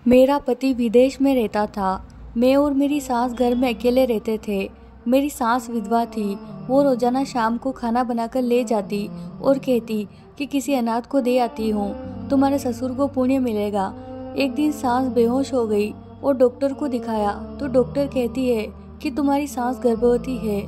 मेरा पति विदेश में रहता था। मैं और मेरी सास घर में अकेले रहते थे। मेरी सास विधवा थी। वो रोजाना शाम को खाना बनाकर ले जाती और कहती कि किसी अनाथ को दे आती हूँ, तुम्हारे ससुर को पुण्य मिलेगा। एक दिन सास बेहोश हो गई और डॉक्टर को दिखाया तो डॉक्टर कहती है कि तुम्हारी सास गर्भवती है।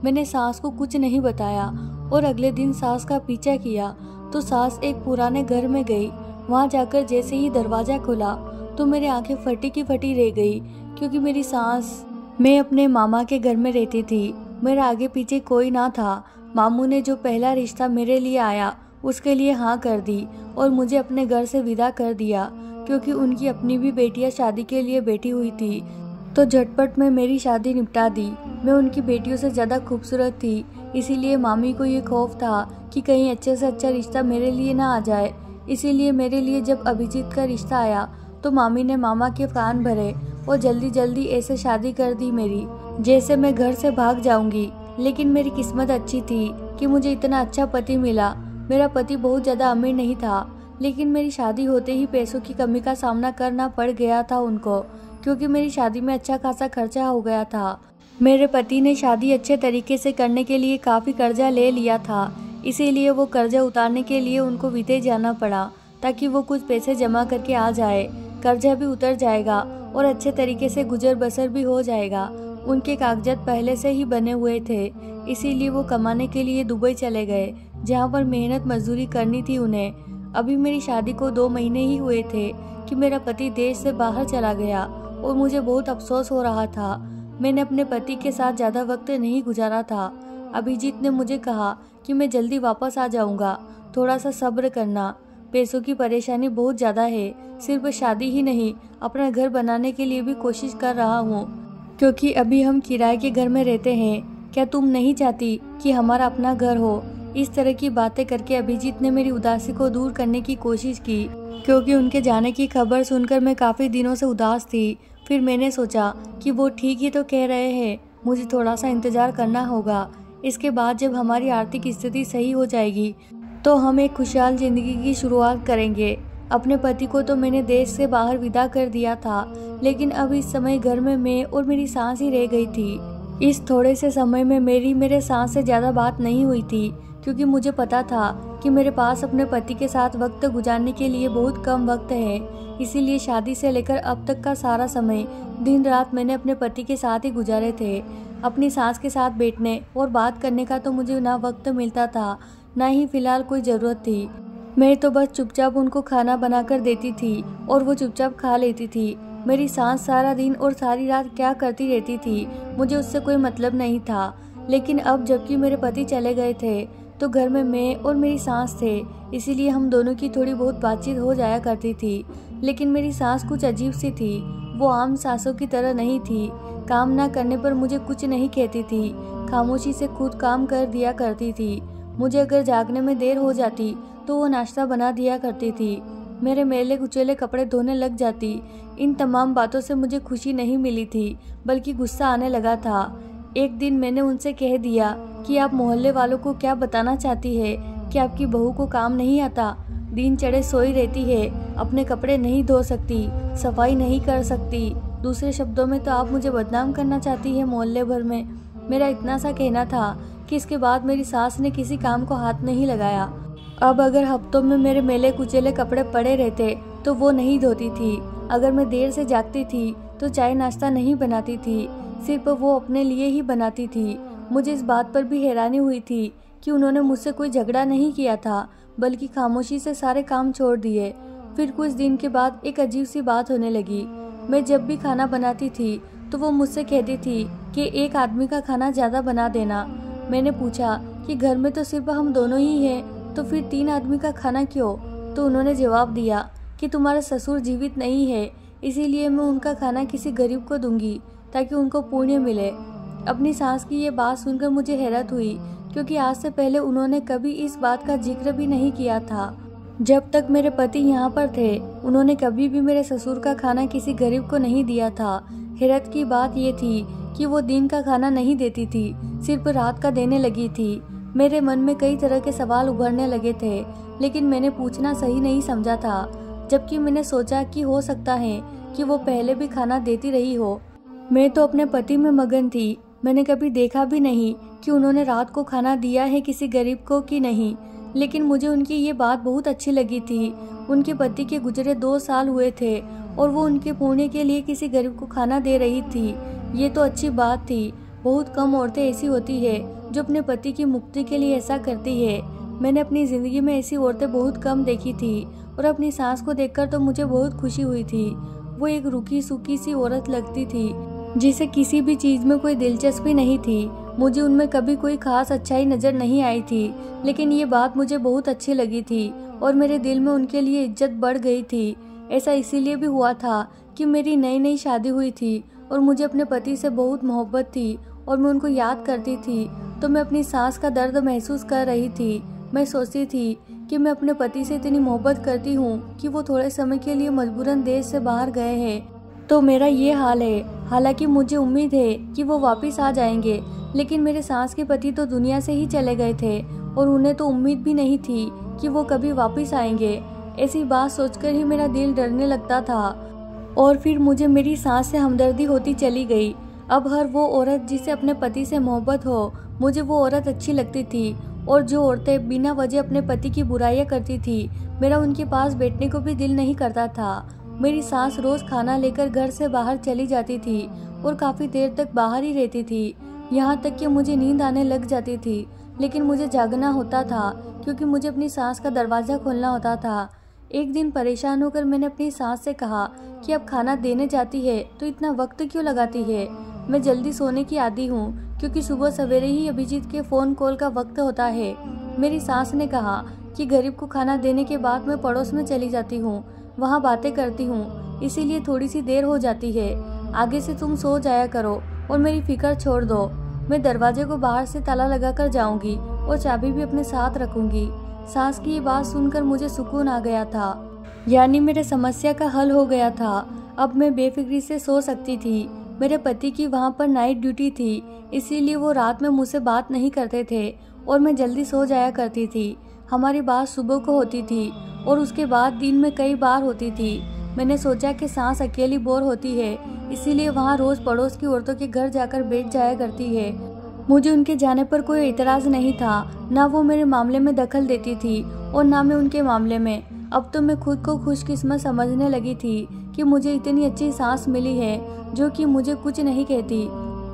मैंने सास को कुछ नहीं बताया और अगले दिन सास का पीछा किया तो सास एक पुराने घर में गई। वहाँ जाकर जैसे ही दरवाजा खुला तो मेरी आंखें फटी की फटी रह गई, क्योंकि मेरी सास, मैं अपने मामा के घर में रहती थी। मेरा आगे पीछे कोई ना था। मामू ने जो पहला रिश्ता मेरे लिए आया उसके लिए हाँ कर दी और मुझे अपने घर से विदा कर दिया, क्योंकि उनकी अपनी भी बेटियां शादी के लिए बैठी हुई थी। तो झटपट में मेरी शादी निपटा दी। मैं उनकी बेटियों से ज़्यादा खूबसूरत थी, इसीलिए मामी को ये खौफ था कि कहीं अच्छे से अच्छा रिश्ता मेरे लिए ना आ जाए। इसीलिए मेरे लिए जब अभिजीत का रिश्ता आया तो मामी ने मामा के कान भरे और जल्दी जल्दी ऐसे शादी कर दी मेरी, जैसे मैं घर से भाग जाऊंगी। लेकिन मेरी किस्मत अच्छी थी कि मुझे इतना अच्छा पति मिला। मेरा पति बहुत ज़्यादा अमीर नहीं था, लेकिन मेरी शादी होते ही पैसों की कमी का सामना करना पड़ गया था उनको, क्योंकि मेरी शादी में अच्छा खासा खर्चा हो गया था। मेरे पति ने शादी अच्छे तरीके से करने के लिए काफ़ी कर्जा ले लिया था, इसीलिए वो कर्जा उतारने के लिए उनको विदेश जाना पड़ा, ताकि वो कुछ पैसे जमा करके आ जाए। कर्जा भी उतर जाएगा और अच्छे तरीके से गुजर बसर भी हो जाएगा। उनके कागजात पहले से ही बने हुए थे, इसीलिए वो कमाने के लिए दुबई चले गए, जहाँ पर मेहनत मजदूरी करनी थी उन्हें। अभी मेरी शादी को 2 महीने ही हुए थे कि मेरा पति देश से बाहर चला गया और मुझे बहुत अफसोस हो रहा था। मैंने अपने पति के साथ ज़्यादा वक्त नहीं गुजारा था। अभिजीत ने मुझे कहा कि मैं जल्दी वापस आ जाऊंगा, थोड़ा सा सब्र करना। पैसों की परेशानी बहुत ज़्यादा है, सिर्फ शादी ही नहीं, अपना घर बनाने के लिए भी कोशिश कर रहा हूँ, क्योंकि अभी हम किराए के घर में रहते हैं। क्या तुम नहीं चाहती कि हमारा अपना घर हो? इस तरह की बातें करके अभिजीत ने मेरी उदासी को दूर करने की कोशिश की, क्योंकि उनके जाने की खबर सुनकर मैं काफ़ी दिनों से उदास थी। फिर मैंने सोचा कि वो ठीक ही तो कह रहे हैं, मुझे थोड़ा सा इंतज़ार करना होगा। इसके बाद जब हमारी आर्थिक स्थिति सही हो जाएगी तो हम एक खुशहाल ज़िंदगी की शुरुआत करेंगे। अपने पति को तो मैंने देश से बाहर विदा कर दिया था, लेकिन अब इस समय घर में मैं और मेरी सास ही रह गई थी। इस थोड़े से समय में मेरे सास से ज़्यादा बात नहीं हुई थी, क्योंकि मुझे पता था कि मेरे पास अपने पति के साथ वक्त गुजारने के लिए बहुत कम वक्त है। इसीलिए शादी से लेकर अब तक का सारा समय दिन रात मैंने अपने पति के साथ ही गुजारे थे। अपनी सास के साथ बैठने और बात करने का तो मुझे ना वक्त मिलता था, ना ही फिलहाल कोई ज़रूरत थी। मैं तो बस चुपचाप उनको खाना बनाकर देती थी और वो चुपचाप खा लेती थी। मेरी सास सारा दिन और सारी रात क्या करती रहती थी, मुझे उससे कोई मतलब नहीं था। लेकिन अब जबकि मेरे पति चले गए थे तो घर में मैं और मेरी सास थे, इसीलिए हम दोनों की थोड़ी बहुत बातचीत हो जाया करती थी। लेकिन मेरी सास कुछ अजीब सी थी। वो आम सासों की तरह नहीं थी। काम ना करने पर मुझे कुछ नहीं कहती थी, खामोशी से खुद काम कर दिया करती थी। मुझे अगर जागने में देर हो जाती तो वो नाश्ता बना दिया करती थी। मेरे मैले कुचेले कपड़े धोने लग जाती। इन तमाम बातों से मुझे खुशी नहीं मिली थी, बल्कि गुस्सा आने लगा था। एक दिन मैंने उनसे कह दिया कि आप मोहल्ले वालों को क्या बताना चाहती है कि आपकी बहू को काम नहीं आता, दिन चढ़े सोई रहती है, अपने कपड़े नहीं धो सकती, सफाई नहीं कर सकती। दूसरे शब्दों में तो आप मुझे बदनाम करना चाहती है मोहल्ले भर में। मेरा इतना सा कहना था कि इसके बाद मेरी सास ने किसी काम को हाथ नहीं लगाया। अब अगर हफ्तों में मेरे मैले कुचेले कपड़े पड़े रहते तो वो नहीं धोती थी। अगर मैं देर से जागती थी तो चाय नाश्ता नहीं बनाती थी, सिर्फ वो अपने लिए ही बनाती थी। मुझे इस बात पर भी हैरानी हुई थी कि उन्होंने मुझसे कोई झगड़ा नहीं किया था, बल्कि खामोशी से सारे काम छोड़ दिए। फिर कुछ दिन के बाद एक अजीब सी बात होने लगी। मैं जब भी खाना बनाती थी तो वो मुझसे कहती थी कि एक आदमी का खाना ज़्यादा बना देना। मैंने पूछा कि घर में तो सिर्फ हम दोनों ही हैं, तो फिर 3 आदमी का खाना क्यों? तो उन्होंने जवाब दिया कि तुम्हारा ससुर जीवित नहीं है, इसीलिए मैं उनका खाना किसी गरीब को दूंगी ताकि उनको पुण्य मिले। अपनी सास की ये बात सुनकर मुझे हैरत हुई, क्योंकि आज से पहले उन्होंने कभी इस बात का जिक्र भी नहीं किया था। जब तक मेरे पति यहाँ पर थे उन्होंने कभी भी मेरे ससुर का खाना किसी गरीब को नहीं दिया था। हैरत की बात ये थी कि वो दिन का खाना नहीं देती थी, सिर्फ रात का देने लगी थी। मेरे मन में कई तरह के सवाल उभरने लगे थे, लेकिन मैंने पूछना सही नहीं समझा था। जबकि मैंने सोचा कि हो सकता है कि वो पहले भी खाना देती रही हो। मैं तो अपने पति में मगन थी। मैंने कभी देखा भी नहीं कि उन्होंने रात को खाना दिया है किसी गरीब को कि नहीं, लेकिन मुझे उनकी ये बात बहुत अच्छी लगी थी। उनके पति के गुजरे 2 साल हुए थे और वो उनके पुण्य के लिए किसी गरीब को खाना दे रही थी। ये तो अच्छी बात थी। बहुत कम औरतें ऐसी होती है जो अपने पति की मुक्ति के लिए ऐसा करती है। मैंने अपनी ज़िंदगी में ऐसी औरतें बहुत कम देखी थी और अपनी सास को देखकर तो मुझे बहुत खुशी हुई थी। वो एक रूखी सूखी सी औरत लगती थी जिसे किसी भी चीज़ में कोई दिलचस्पी नहीं थी। मुझे उनमें कभी कोई खास अच्छाई नज़र नहीं आई थी, लेकिन ये बात मुझे बहुत अच्छी लगी थी और मेरे दिल में उनके लिए इज्जत बढ़ गई थी। ऐसा इसीलिए भी हुआ था कि मेरी नई नई शादी हुई थी और मुझे अपने पति से बहुत मोहब्बत थी और मैं उनको याद करती थी तो मैं अपनी सास का दर्द महसूस कर रही थी। मैं सोचती थी कि मैं अपने पति से इतनी मोहब्बत करती हूँ कि वो थोड़े समय के लिए मजबूरन देश से बाहर गए हैं तो मेरा ये हाल है। हालांकि मुझे उम्मीद है कि वो वापस आ जाएंगे, लेकिन मेरे सास के पति तो दुनिया से ही चले गए थे और उन्हें तो उम्मीद भी नहीं थी कि वो कभी वापस आएंगे। ऐसी बात सोचकर ही मेरा दिल डरने लगता था और फिर मुझे मेरी सास से हमदर्दी होती चली गई। अब हर वो औरत जिसे अपने पति से मोहब्बत हो, मुझे वो औरत अच्छी लगती थी और जो औरतें बिना वजह अपने पति की बुराइयां करती थी, मेरा उनके पास बैठने को भी दिल नहीं करता था। मेरी सास रोज खाना लेकर घर से बाहर चली जाती थी और काफ़ी देर तक बाहर ही रहती थी, यहाँ तक कि मुझे नींद आने लग जाती थी, लेकिन मुझे जागना होता था क्योंकि मुझे अपनी सास का दरवाज़ा खोलना होता था। एक दिन परेशान होकर मैंने अपनी सास से कहा कि अब खाना देने जाती है तो इतना वक्त क्यों लगाती है? मैं जल्दी सोने की आदी हूँ क्योंकि सुबह सवेरे ही अभिजीत के फ़ोन कॉल का वक्त होता है। मेरी सास ने कहा कि गरीब को खाना देने के बाद मैं पड़ोस में चली जाती हूँ, वहाँ बातें करती हूँ, इसीलिए थोड़ी सी देर हो जाती है। आगे से तुम सो जाया करो और मेरी फिक्र छोड़ दो। मैं दरवाजे को बाहर से ताला लगाकर जाऊंगी और चाबी भी अपने साथ रखूंगी। सास की ये बात सुनकर मुझे सुकून आ गया था, यानी मेरे समस्या का हल हो गया था। अब मैं बेफिक्री से सो सकती थी। मेरे पति की वहाँ पर नाइट ड्यूटी थी, इसीलिए वो रात में मुझसे बात नहीं करते थे और मैं जल्दी सो जाया करती थी। हमारी बात सुबह को होती थी और उसके बाद दिन में कई बार होती थी। मैंने सोचा कि सास अकेली बोर होती है, इसीलिए वहाँ रोज पड़ोस की औरतों के घर जाकर बैठ जाया करती है। मुझे उनके जाने पर कोई इतराज नहीं था, ना वो मेरे मामले में दखल देती थी और ना मैं उनके मामले में। अब तो मैं खुद को खुशकिस्मत समझने लगी थी कि मुझे इतनी अच्छी सास मिली है जो कि मुझे कुछ नहीं कहती,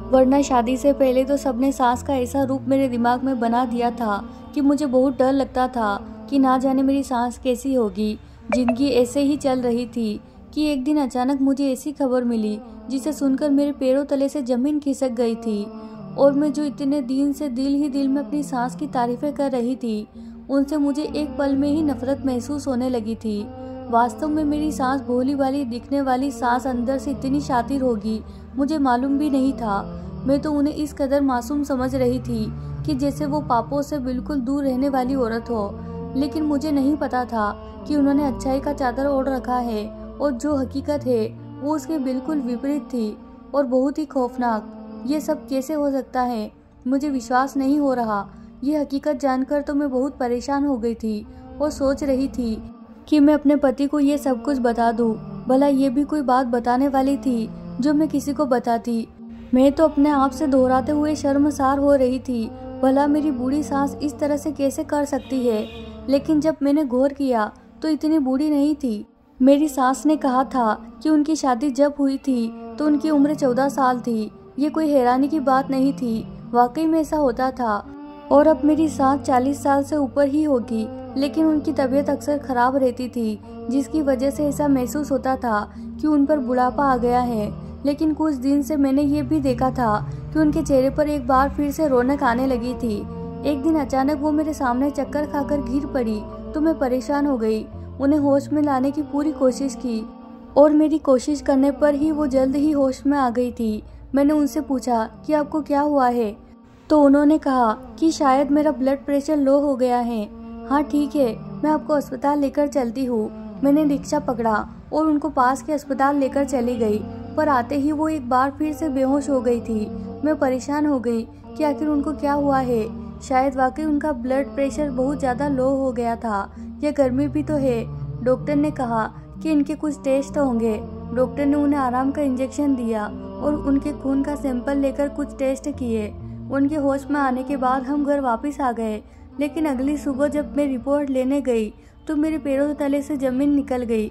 वरना शादी से पहले तो सबने सास का ऐसा रूप मेरे दिमाग में बना दिया था कि मुझे बहुत डर लगता था कि ना जाने मेरी सास कैसी होगी। जिंदगी ऐसे ही चल रही थी कि एक दिन अचानक मुझे ऐसी खबर मिली जिसे सुनकर मेरे पैरों तले से जमीन खिसक गई थी और मैं जो इतने दिन से दिल ही दिल में अपनी सास की तारीफें कर रही थी, उनसे मुझे एक पल में ही नफरत महसूस होने लगी थी। वास्तव में मेरी सास भोली वाली दिखने वाली सास अंदर से इतनी शातिर होगी मुझे मालूम भी नहीं था। मैं तो उन्हें इस कदर मासूम समझ रही थी कि जैसे वो पापों से बिल्कुल दूर रहने वाली औरत हो, लेकिन मुझे नहीं पता था कि उन्होंने अच्छाई का चादर ओढ़ रखा है और जो हकीकत है वो उसके बिल्कुल विपरीत थी और बहुत ही खौफनाक। ये सब कैसे हो सकता है? मुझे विश्वास नहीं हो रहा। ये हकीकत जानकर तो मैं बहुत परेशान हो गई थी और सोच रही थी कि मैं अपने पति को ये सब कुछ बता दूं। भला ये भी कोई बात बताने वाली थी जो मैं किसी को बताती। मैं तो अपने आप से दोहराते हुए शर्मसार हो रही थी। भला मेरी बूढ़ी सास इस तरह से कैसे कर सकती है? लेकिन जब मैंने गौर किया तो इतनी बूढ़ी नहीं थी। मेरी सास ने कहा था कि उनकी शादी जब हुई थी तो उनकी उम्र 14 साल थी। ये कोई हैरानी की बात नहीं थी, वाकई में ऐसा होता था। और अब मेरी सास 40 साल से ऊपर ही होगी, लेकिन उनकी तबीयत अक्सर खराब रहती थी, जिसकी वजह से ऐसा महसूस होता था कि उन पर बुढ़ापा आ गया है। लेकिन कुछ दिन से मैंने ये भी देखा था कि उनके चेहरे पर एक बार फिर से रौनक आने लगी थी। एक दिन अचानक वो मेरे सामने चक्कर खाकर गिर पड़ी तो मैं परेशान हो गई। उन्हें होश में लाने की पूरी कोशिश की और मेरी कोशिश करने पर ही वो जल्द ही होश में आ गई थी। मैंने उनसे पूछा कि आपको क्या हुआ है, तो उन्होंने कहा कि शायद मेरा ब्लड प्रेशर लो हो गया है। हाँ ठीक है, मैं आपको अस्पताल लेकर चलती हूँ। मैंने रिक्शा पकड़ा और उनको पास के अस्पताल लेकर चली गई, पर आते ही वो एक बार फिर से बेहोश हो गई थी। मैं परेशान हो गई कि आखिर उनको क्या हुआ है। शायद वाकई उनका ब्लड प्रेशर बहुत ज़्यादा लो हो गया था, या गर्मी भी तो है। डॉक्टर ने कहा कि इनके कुछ टेस्ट होंगे। डॉक्टर ने उन्हें आराम का इंजेक्शन दिया और उनके खून का सैंपल लेकर कुछ टेस्ट किए। उनके होश में आने के बाद हम घर वापस आ गए, लेकिन अगली सुबह जब मैं रिपोर्ट लेने गई तो मेरे पैरों तले से ज़मीन निकल गई,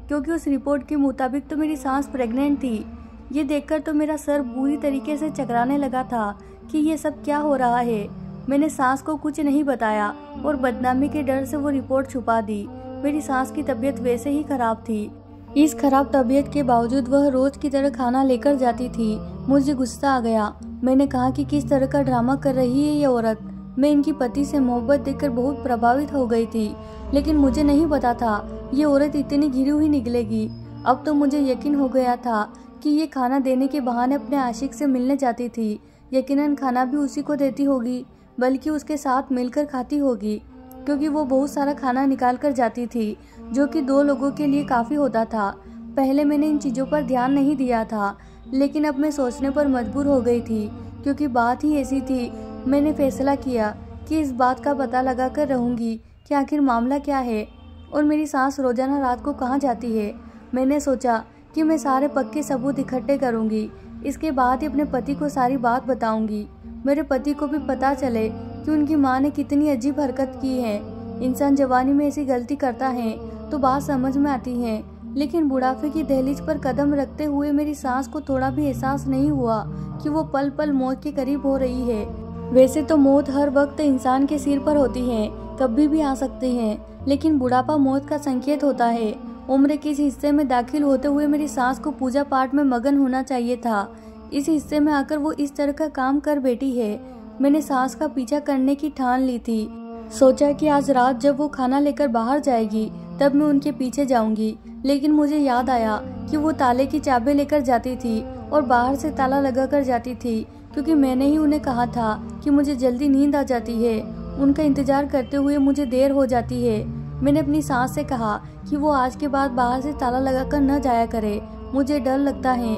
क्योंकि उस रिपोर्ट के मुताबिक तो मेरी सांस प्रेग्नेंट थी। ये देखकर तो मेरा सर बुरी तरीके से चकराने लगा था कि ये सब क्या हो रहा है। मैंने सांस को कुछ नहीं बताया और बदनामी के डर से वो रिपोर्ट छुपा दी। मेरी सांस की तबीयत वैसे ही खराब थी। इस खराब तबीयत के बावजूद वह रोज की तरह खाना लेकर जाती थी। मुझे गुस्सा आ गया। मैंने कहा कि किस तरह का ड्रामा कर रही है ये औरत। मैं इनकी पति से मोहब्बत देखकर बहुत प्रभावित हो गई थी, लेकिन मुझे नहीं पता था ये औरत इतनी घिरी हुई निकलेगी। अब तो मुझे यकीन हो गया था कि ये खाना देने के बहाने अपने आशिक से मिलने जाती थी। यकीनन खाना भी उसी को देती होगी, बल्कि उसके साथ मिलकर खाती होगी, क्योंकि वो बहुत सारा खाना निकाल कर जाती थी, जो कि 2 लोगों के लिए काफ़ी होता था। पहले मैंने इन चीज़ों पर ध्यान नहीं दिया था, लेकिन अब मैं सोचने पर मजबूर हो गई थी, क्योंकि बात ही ऐसी थी। मैंने फैसला किया कि इस बात का पता लगा कर रहूँगी कि आखिर मामला क्या है और मेरी सांस रोजाना रात को कहाँ जाती है। मैंने सोचा कि मैं सारे पक्के सबूत इकट्ठे करूँगी, इसके बाद ही अपने पति को सारी बात बताऊँगी। मेरे पति को भी पता चले कि उनकी माँ ने कितनी अजीब हरकत की है। इंसान जवानी में ऐसी गलती करता है तो बात समझ में आती है, लेकिन बुढ़ापे की दहलीज पर कदम रखते हुए मेरी सांस को थोड़ा भी एहसास नहीं हुआ कि वो पल पल मौत के करीब हो रही है। वैसे तो मौत हर वक्त इंसान के सिर पर होती है, कभी भी आ सकती है, लेकिन बुढ़ापा मौत का संकेत होता है। उम्र के इस हिस्से में दाखिल होते हुए मेरी सांस को पूजा पाठ में मगन होना चाहिए था। इस हिस्से में आकर वो इस तरह का काम कर बैठी है। मैंने सांस का पीछा करने की ठान ली थी। सोचा कि आज रात जब वो खाना लेकर बाहर जाएगी तब मैं उनके पीछे जाऊंगी, लेकिन मुझे याद आया कि वो ताले की चाबी लेकर जाती थी और बाहर से ताला लगा कर जाती थी, क्योंकि मैंने ही उन्हें कहा था कि मुझे जल्दी नींद आ जाती है। उनका इंतजार करते हुए मुझे देर हो जाती है। मैंने अपनी सांस से कहा कि वो आज के बाद बाहर से ताला लगाकर न जाया करे। मुझे डर लगता है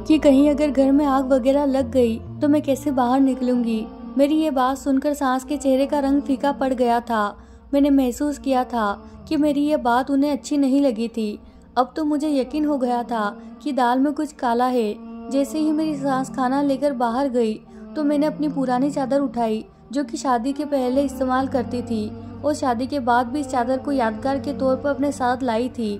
कि कहीं अगर घर में आग वगैरह लग गई तो मैं कैसे बाहर निकलूंगी। मेरी ये बात सुनकर सांस के चेहरे का रंग फीका पड़ गया था। मैंने महसूस किया था कि मेरी ये बात उन्हें अच्छी नहीं लगी थी। अब तो मुझे यकीन हो गया था कि दाल में कुछ काला है। जैसे ही मेरी सांस खाना लेकर बाहर गई तो मैंने अपनी पुरानी चादर उठाई, जो कि शादी के पहले इस्तेमाल करती थी और शादी के बाद भी इस चादर को यादगार के तौर पर अपने साथ लाई थी।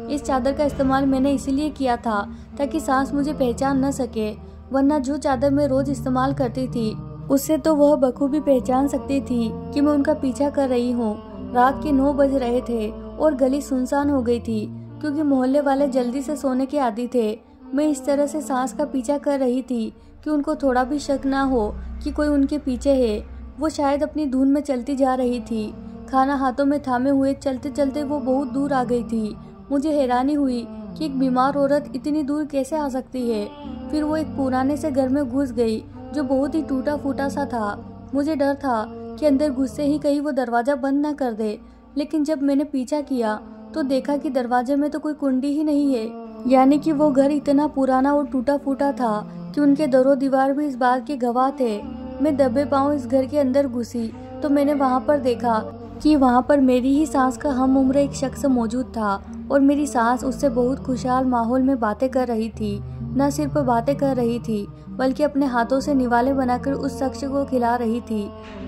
इस चादर का इस्तेमाल मैंने इसीलिए किया था ताकि सांस मुझे पहचान न सके, वरना जो चादर मैं रोज इस्तेमाल करती थी उससे तो वह बखूबी पहचान सकती थी कि मैं उनका पीछा कर रही हूँ। रात के 9 बज रहे थे और गली सुनसान हो गई थी, क्योंकि मोहल्ले वाले जल्दी से सोने के आदी थे। मैं इस तरह से सांस का पीछा कर रही थी कि उनको थोड़ा भी शक ना हो कि कोई उनके पीछे है। वो शायद अपनी धुन में चलती जा रही थी। खाना हाथों में थामे हुए चलते चलते वो बहुत दूर आ गई थी। मुझे हैरानी हुई कि एक बीमार औरत इतनी दूर कैसे आ सकती है। फिर वो एक पुराने से घर में घुस गई जो बहुत ही टूटा फूटा सा था। मुझे डर था कि अंदर घुसते ही कहीं वो दरवाजा बंद न कर दे, लेकिन जब मैंने पीछा किया तो देखा कि दरवाजे में तो कोई कुंडी ही नहीं है। यानी कि वो घर इतना पुराना और टूटा फूटा था कि उनके दरों दीवार भी इस बात के गवाह थे। मैं दबे पांव इस घर के अंदर घुसी तो मैंने वहाँ पर देखा कि वहाँ पर मेरी ही सांस का हम उम्र एक शख्स मौजूद था और मेरी सांस उससे बहुत खुशहाल माहौल में बातें कर रही थी। न सिर्फ बातें कर रही थी बल्कि अपने हाथों से निवाले बनाकर उस शख्स को खिला रही थी।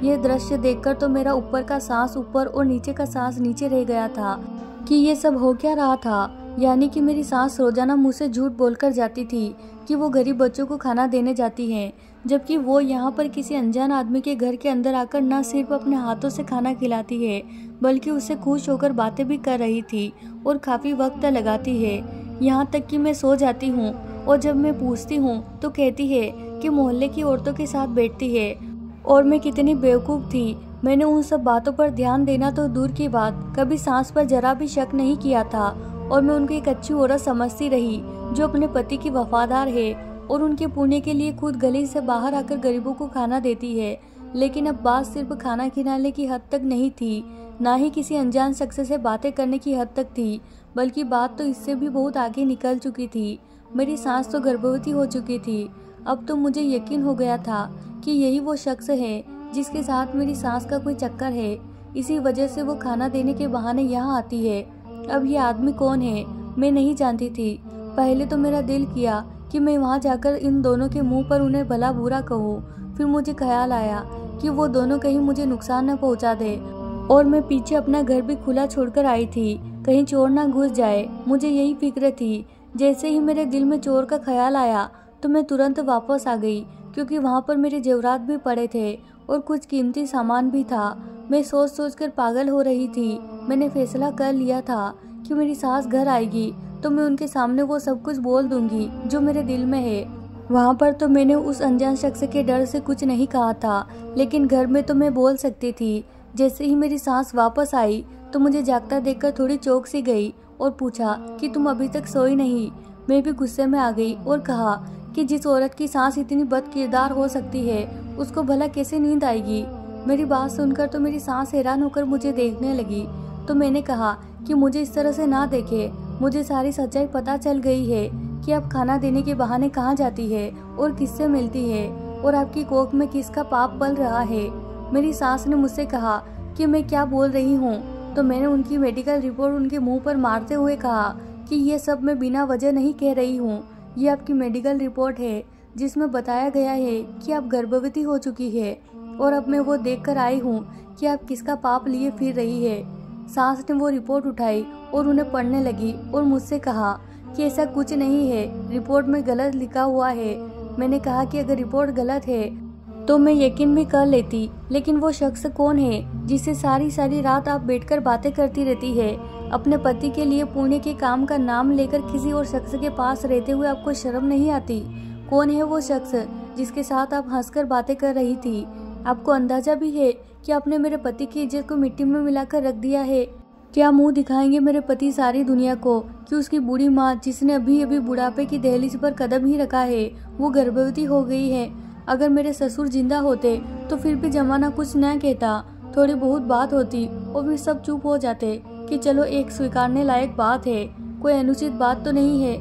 यह दृश्य देखकर तो मेरा ऊपर का सांस ऊपर और नीचे का सांस नीचे रह गया था कि ये सब हो क्या रहा था। यानी कि मेरी सांस रोजाना मुँह से झूठ बोलकर जाती थी कि वो गरीब बच्चों को खाना देने जाती हैं, जबकि वो यहाँ पर किसी अनजान आदमी के घर के अंदर आकर न सिर्फ अपने हाथों से खाना खिलाती है बल्कि उससे खुश होकर बातें भी कर रही थी और काफ़ी वक्त लगाती है। यहाँ तक कि मैं सो जाती हूँ और जब मैं पूछती हूँ तो कहती है कि मोहल्ले की औरतों के साथ बैठती है। और मैं कितनी बेवकूफ़ थी। मैंने उन सब बातों पर ध्यान देना तो दूर की बात, कभी सांस पर जरा भी शक नहीं किया था और मैं उनको एक अच्छी औरत समझती रही जो अपने पति की वफादार है और उनके पुण्य के लिए खुद गली से बाहर आकर गरीबों को खाना देती है। लेकिन अब बात सिर्फ खाना खिलाने की हद तक नहीं थी, ना ही किसी अनजान शख्स से बातें करने की हद तक थी, बल्कि बात तो इससे भी बहुत आगे निकल चुकी थी। मेरी सांस तो गर्भवती हो चुकी थी। अब तो मुझे यकीन हो गया था कि यही वो शख्स है जिसके साथ मेरी सांस का कोई चक्कर है। इसी वजह से वो खाना देने के बहाने यहाँ आती है। अब ये आदमी कौन है मैं नहीं जानती थी। पहले तो मेरा दिल किया कि मैं वहाँ जाकर इन दोनों के मुंह पर उन्हें भला बुरा कहूँ। फिर मुझे ख्याल आया कि वो दोनों कहीं मुझे नुकसान न पहुँचा दे, और मैं पीछे अपना घर भी खुला छोड़कर आई थी, कहीं चोर ना घुस जाए। मुझे यही फिक्र थी। जैसे ही मेरे दिल में चोर का ख्याल आया तो मैं तुरंत वापस आ गई, क्योंकि वहाँ पर मेरे जेवरात भी पड़े थे और कुछ कीमती सामान भी था। मैं सोच सोच कर पागल हो रही थी। मैंने फैसला कर लिया था कि मेरी सास घर आएगी तो मैं उनके सामने वो सब कुछ बोल दूंगी जो मेरे दिल में है। वहाँ पर तो मैंने उस अनजान शख्स के डर से कुछ नहीं कहा था, लेकिन घर में तो मैं बोल सकती थी। जैसे ही मेरी सास वापस आई तो मुझे जागता देखकर थोड़ी चौंक सी गई और पूछा कि तुम अभी तक सोई नहीं। मैं भी गुस्से में आ गई और कहा कि जिस औरत की सास इतनी बदकिरदार हो सकती है उसको भला कैसे नींद आएगी। मेरी बात सुनकर तो मेरी सास हैरान होकर मुझे देखने लगी। तो मैंने कहा कि मुझे इस तरह से ना देखे, मुझे सारी सच्चाई पता चल गई है कि आप खाना देने के बहाने कहाँ जाती है और किससे मिलती है, और आपकी कोख में किसका पाप पल रहा है। मेरी सास ने मुझसे कहा कि मैं क्या बोल रही हूँ, तो मैंने उनकी मेडिकल रिपोर्ट उनके मुंह पर मारते हुए कहा कि ये सब मैं बिना वजह नहीं कह रही हूँ। ये आपकी मेडिकल रिपोर्ट है जिसमें बताया गया है कि आप गर्भवती हो चुकी है, और अब मैं वो देखकर आई हूँ कि आप किसका पाप लिए फिर रही है। सास ने वो रिपोर्ट उठाई और उन्हें पढ़ने लगी और मुझसे कहा कि ऐसा कुछ नहीं है, रिपोर्ट में गलत लिखा हुआ है। मैंने कहा कि अगर रिपोर्ट गलत है तो मैं यकीन भी कर लेती, लेकिन वो शख्स कौन है जिससे सारी सारी रात आप बैठकर बातें करती रहती है। अपने पति के लिए पुण्य के काम का नाम लेकर किसी और शख्स के पास रहते हुए आपको शर्म नहीं आती? कौन है वो शख्स जिसके साथ आप हंसकर बातें कर रही थी? आपको अंदाजा भी है कि आपने मेरे पति की इज्जत को मिट्टी में मिलाकर रख दिया है। क्या मुंह दिखाएंगे मेरे पति सारी दुनिया को कि उसकी बूढ़ी माँ, जिसने अभी अभी बुढ़ापे की दहलीज पर कदम ही रखा है, वो गर्भवती हो गई है? अगर मेरे ससुर जिंदा होते तो फिर भी जमाना कुछ न कहता, थोड़ी बहुत बात होती और फिर सब चुप हो जाते कि चलो एक स्वीकारने लायक बात है, कोई अनुचित बात तो नहीं है,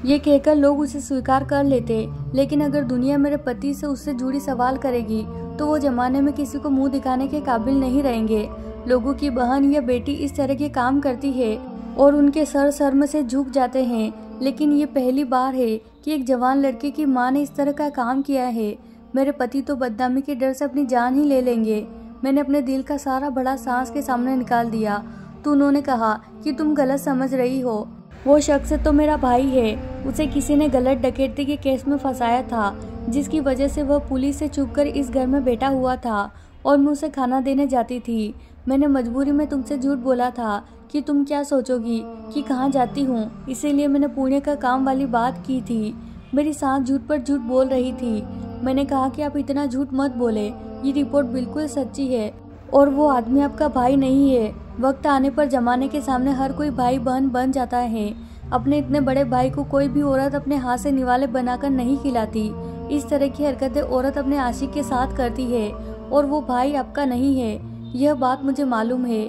ये कहकर लोग उसे स्वीकार कर लेते। लेकिन अगर दुनिया मेरे पति से उससे जुड़ी सवाल करेगी तो वो जमाने में किसी को मुंह दिखाने के काबिल नहीं रहेंगे। लोगों की बहन या बेटी इस तरह के काम करती है और उनके सर शर्म से झुक जाते हैं, लेकिन ये पहली बार है कि एक जवान लड़के की माँ ने इस तरह का काम किया है। मेरे पति तो बदनामी के डर से अपनी जान ही ले लेंगे। मैंने अपने दिल का सारा बड़ा सास के सामने निकाल दिया। तो उन्होंने कहा कि तुम गलत समझ रही हो, वो शख्स तो मेरा भाई है। उसे किसी ने गलत डकैती के केस में फंसाया था, जिसकी वजह से वह पुलिस से छुपकर इस घर में बैठा हुआ था और मैं उसे खाना देने जाती थी। मैंने मजबूरी में तुमसे झूठ बोला था कि तुम क्या सोचोगी कि कहाँ जाती हूँ, इसीलिए मैंने पुण्य का काम वाली बात की थी। मेरी सास झूठ पर झूठ बोल रही थी। मैंने कहा कि आप इतना झूठ मत बोले, ये रिपोर्ट बिल्कुल सच्ची है और वो आदमी आपका भाई नहीं है। वक्त आने पर जमाने के सामने हर कोई भाई बहन बन जाता है। अपने इतने बड़े भाई को कोई भी औरत अपने हाथ से निवाले बनाकर नहीं खिलाती। इस तरह की हरकतें औरत अपने आशिक के साथ करती है और वो भाई आपका नहीं है। यह बात मुझे मालूम है।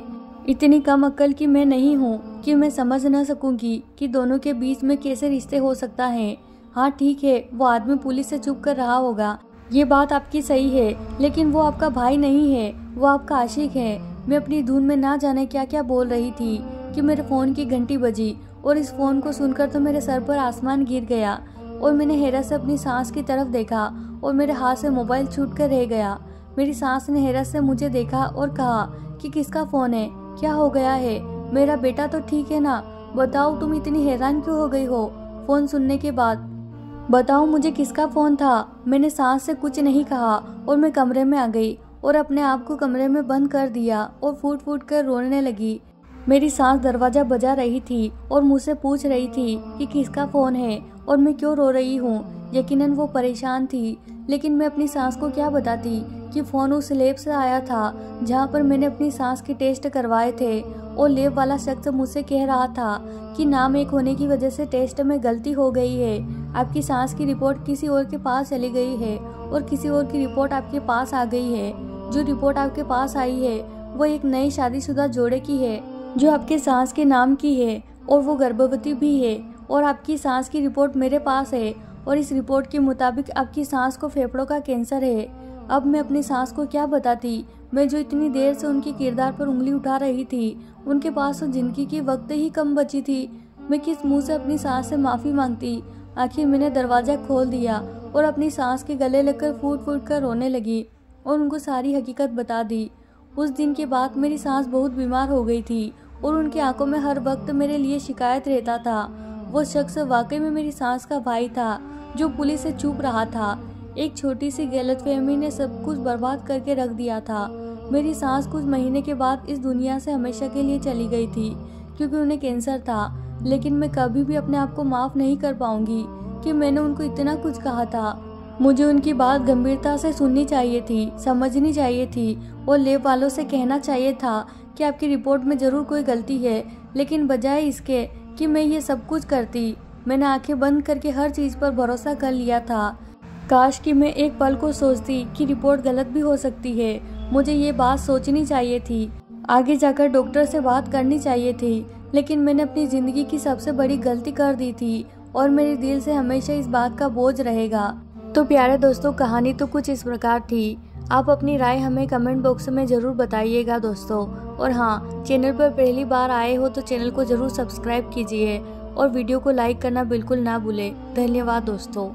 इतनी कम अक्ल की मैं नहीं हूँ कि मैं समझ न सकूंगी कि दोनों के बीच में कैसे रिश्ते हो सकता है। हाँ ठीक है, वो आदमी पुलिस से छुप कर रहा होगा, ये बात आपकी सही है, लेकिन वो आपका भाई नहीं है, वो आपका आशिक है। मैं अपनी धुन में ना जाने क्या क्या बोल रही थी कि मेरे फोन की घंटी बजी और इस फोन को सुनकर तो मेरे सर पर आसमान गिर गया और मैंने हैरत से अपनी सांस की तरफ देखा और मेरे हाथ से मोबाइल छूट कर रह गया। मेरी सांस ने हैरत से मुझे देखा और कहा कि किसका फोन है, क्या हो गया है, मेरा बेटा तो ठीक है ना? बताओ तुम इतनी हैरान क्यों हो गई हो फोन सुनने के बाद? बताओ मुझे किसका फोन था? मैंने सांस से कुछ नहीं कहा और मैं कमरे में आ गई और अपने आप को कमरे में बंद कर दिया और फूट फूट कर रोने लगी। मेरी सास दरवाजा बजा रही थी और मुझसे पूछ रही थी कि किसका फोन है और मैं क्यों रो रही हूँ। यकीनन वो परेशान थी, लेकिन मैं अपनी सास को क्या बताती कि फोन उस लैब से आया था जहाँ पर मैंने अपनी सांस के टेस्ट करवाए थे और लैब वाला शख्स मुझसे कह रहा था कि नाम एक होने की वजह से टेस्ट में गलती हो गई है। आपकी सांस की रिपोर्ट किसी और के पास चली गई है और किसी और की रिपोर्ट आपके पास आ गई है। जो रिपोर्ट आपके पास आई है वो एक नई शादीशुदा जोड़े की है जो आपके सास के नाम की है और वो गर्भवती भी है। और आपकी सास की रिपोर्ट मेरे पास है और इस रिपोर्ट के मुताबिक आपकी सास को फेफड़ों का कैंसर है। अब मैं अपनी सास को क्या बताती? मैं जो इतनी देर से उनके किरदार पर उंगली उठा रही थी, उनके पास तो जिंदगी की वक्त ही कम बची थी। मैं किस मुंह से अपनी सास से माफ़ी मांगती। आखिर मैंने दरवाज़ा खोल दिया और अपनी सास के गले लगकर फूट फूट कर रोने लगी और उनको सारी हकीकत बता दी। उस दिन के बाद मेरी सास बहुत बीमार हो गई थी और उनकी आंखों में हर वक्त मेरे लिए शिकायत रहता था। वो शख्स वाकई में मेरी सास का भाई था जो पुलिस से छुप रहा था। एक छोटी सी गलतफहमी ने सब कुछ बर्बाद करके रख दिया था। मेरी सास कुछ महीने के बाद इस दुनिया से हमेशा के लिए चली गई थी क्योंकि उन्हें कैंसर था। लेकिन मैं कभी भी अपने आप को माफ़ नहीं कर पाऊंगी कि मैंने उनको इतना कुछ कहा था। मुझे उनकी बात गंभीरता से सुननी चाहिए थी, समझनी चाहिए थी और लैब वालों से कहना चाहिए था कि आपकी रिपोर्ट में ज़रूर कोई गलती है। लेकिन बजाय इसके कि मैं ये सब कुछ करती, मैंने आंखें बंद करके हर चीज़ पर भरोसा कर लिया था। काश कि मैं एक पल को सोचती कि रिपोर्ट गलत भी हो सकती है। मुझे ये बात सोचनी चाहिए थी, आगे जाकर डॉक्टर से बात करनी चाहिए थी। लेकिन मैंने अपनी ज़िंदगी की सबसे बड़ी गलती कर दी थी और मेरे दिल से हमेशा इस बात का बोझ रहेगा। तो प्यारे दोस्तों, कहानी तो कुछ इस प्रकार थी। आप अपनी राय हमें कमेंट बॉक्स में ज़रूर बताइएगा दोस्तों। और हाँ, चैनल पर पहली बार आए हो तो चैनल को ज़रूर सब्सक्राइब कीजिए और वीडियो को लाइक करना बिल्कुल ना भूलें। धन्यवाद दोस्तों।